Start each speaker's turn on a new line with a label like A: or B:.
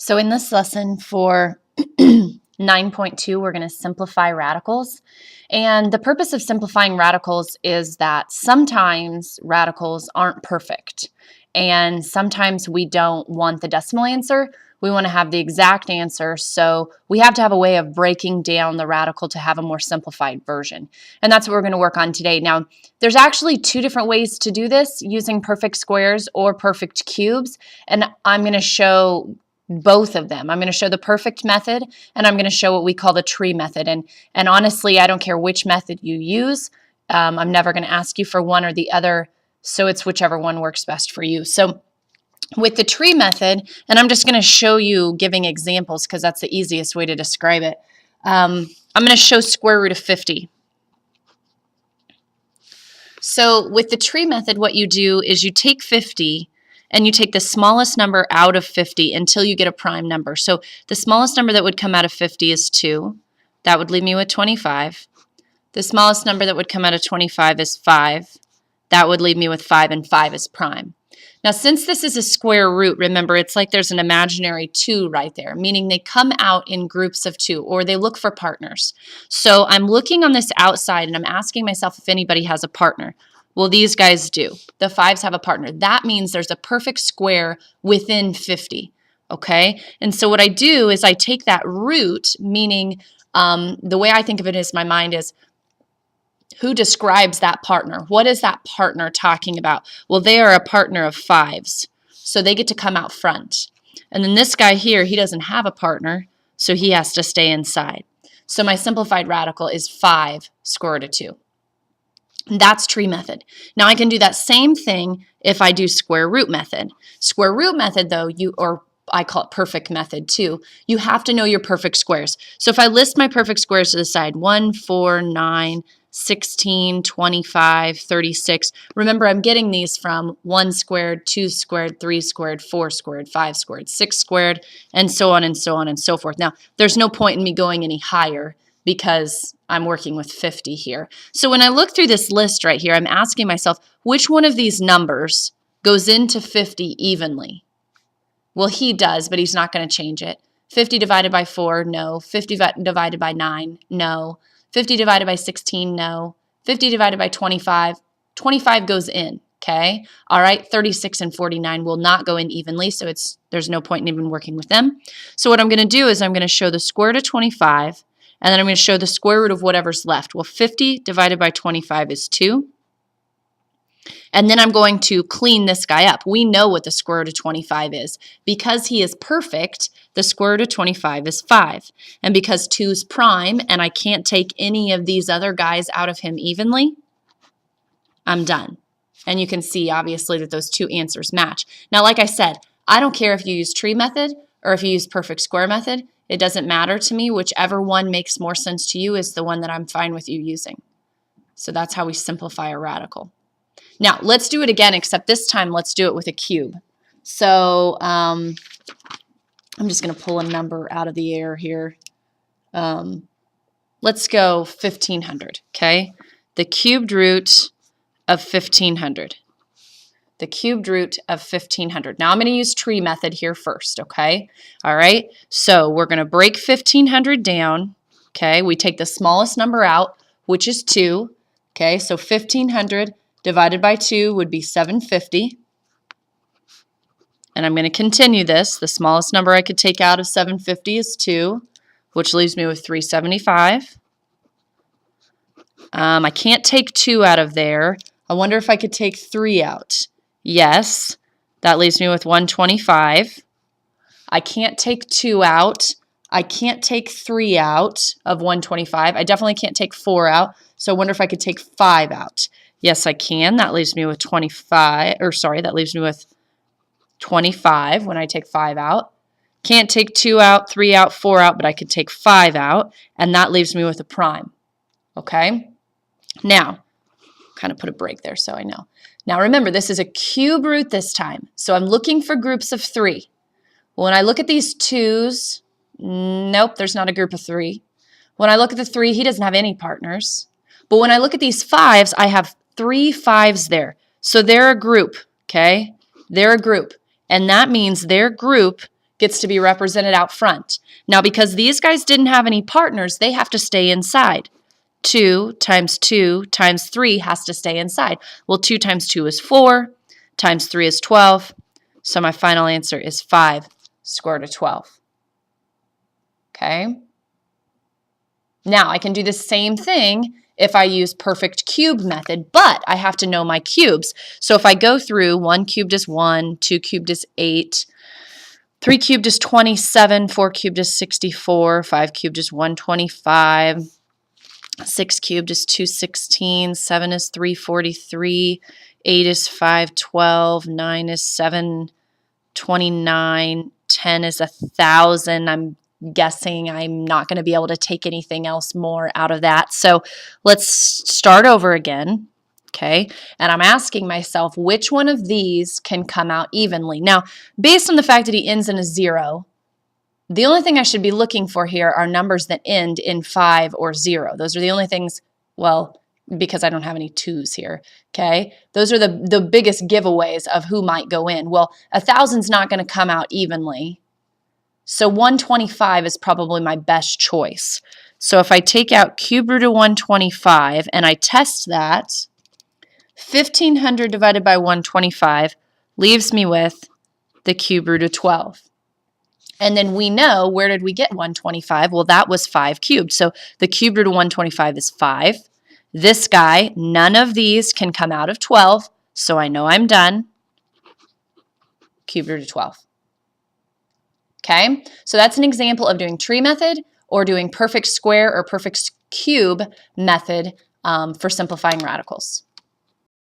A: So in this lesson for 9.2, we're going to simplify radicals. And the purpose of simplifying radicals is that sometimes radicals aren't perfect. And sometimes we don't want the decimal answer. We want to have the exact answer. So we have to have a way of breaking down the radical to have a more simplified version. And that's what we're going to work on today. Now, there's actually two different ways to do this using perfect squares or perfect cubes. And I'm going to show both of them. I'm going to show the perfect method, and I'm going to show what we call the tree method. And honestly, I don't care which method you use. I'm never going to ask you for one or the other, so it's whichever one works best for you. So with the tree method, and I'm just going to show you giving examples because that's the easiest way to describe it. I'm going to show square root of 50. So with the tree method, what you do is you take 50 and you take the smallest number out of 50 until you get a prime number. So the smallest number that would come out of 50 is 2. That would leave me with 25. The smallest number that would come out of 25 is 5. That would leave me with 5, and 5 is prime. Now, since this is a square root, remember, it's like there's an imaginary 2 right there, meaning they come out in groups of 2, or they look for partners. So I'm looking on this outside, and I'm asking myself if anybody has a partner. Well, these guys do. The 5s have a partner. That means there's a perfect square within 50, okay? And so what I do is I take that root, meaning the way I think of it is my mind is, who describes that partner? What is that partner talking about? Well, they are a partner of 5s, so they get to come out front. And then this guy here, he doesn't have a partner, so he has to stay inside. So my simplified radical is 5 square root of 2. That's tree method. Now I can do that same thing if I do square root method. Square root method, though, or I call it perfect method too, you have to know your perfect squares. So if I list my perfect squares to the side, 1, 4, 9, 16, 25, 36. Remember, I'm getting these from 1 squared, 2 squared, 3 squared, 4 squared, 5 squared, 6 squared, and so on and so on and so forth. Now, there's no point in me going any higher because I'm working with 50 here. So when I look through this list right here, I'm asking myself, which one of these numbers goes into 50 evenly? Well, he does, but he's not going to change it. 50 divided by 4, no. 50 divided by 9, no. 50 divided by 16, no. 50 divided by 25, 25 goes in, okay? All right, 36 and 49 will not go in evenly, so there's no point in even working with them. So what I'm going to do is I'm going to show the square root of 25, and then I'm going to show the square root of whatever's left. Well, 50 divided by 25 is 2. And then I'm going to clean this guy up. We know what the square root of 25 is. Because he is perfect, the square root of 25 is 5. And because 2 is prime, and I can't take any of these other guys out of him evenly, I'm done. And you can see, obviously, that those two answers match. Now, like I said, I don't care if you use tree method or if you use perfect square method. It doesn't matter to me. Whichever one makes more sense to you is the one that I'm fine with you using. So that's how we simplify a radical. Now, let's do it again, except this time let's do it with a cube. So I'm just going to pull a number out of the air here. Let's go 1,500, okay? The cubed root of 1,500. The cubed root of 1,500. Now I'm going to use tree method here first, okay? All right, so we're going to break 1,500 down, okay? We take the smallest number out, which is 2, okay? So 1,500 divided by 2 would be 750. And I'm going to continue this. The smallest number I could take out of 750 is 2, which leaves me with 375. I can't take 2 out of there. I wonder if I could take 3 out. Yes, that leaves me with 125. I can't take 2 out. I can't take 3 out of 125. I definitely can't take 4 out. So I wonder if I could take 5 out. Yes, I can. That leaves me with 25, that leaves me with 25 when I take 5 out. Can't take 2 out, 3 out, 4 out, but I could take 5 out, and that leaves me with a prime. Okay? Now, kind of put a break there so I know. Now remember, this is a cube root this time, so I'm looking for groups of 3. When I look at these 2s, nope, there's not a group of 3. When I look at the 3, he doesn't have any partners. But when I look at these 5s, I have 3 5s there. So they're a group, okay? They're a group. And that means their group gets to be represented out front. Now, because these guys didn't have any partners, they have to stay inside. 2 times 3 has to stay inside. Well, 2 times 2 is 4, times 3 is 12. So my final answer is 5 square root of 12. Okay? Now, I can do the same thing if I use perfect cube method, but I have to know my cubes. So if I go through, 1 cubed is 1, 2 cubed is 8, 3 cubed is 27, 4 cubed is 64, 5 cubed is 125, 6 cubed is 216, 7 is 343, 8 is 512, 9 is 729, 10 is 1,000. I'm guessing I'm not going to be able to take anything else more out of that. So let's start over again. Okay, and I'm asking myself which one of these can come out evenly. Now, based on the fact that he ends in a 0, the only thing I should be looking for here are numbers that end in 5 or 0. Those are the only things, well, because I don't have any 2s here, okay? Those are the biggest giveaways of who might go in. Well, 1,000's not going to come out evenly, so 125 is probably my best choice. So if I take out cube root of 125 and I test that, 1,500 divided by 125 leaves me with the cube root of 12. And then we know, where did we get 125? Well, that was 5 cubed. So the cube root of 125 is 5. This guy, none of these can come out of 12, so I know I'm done. Cube root of 12. Okay, so that's an example of doing tree method or doing perfect square or perfect cube method for simplifying radicals.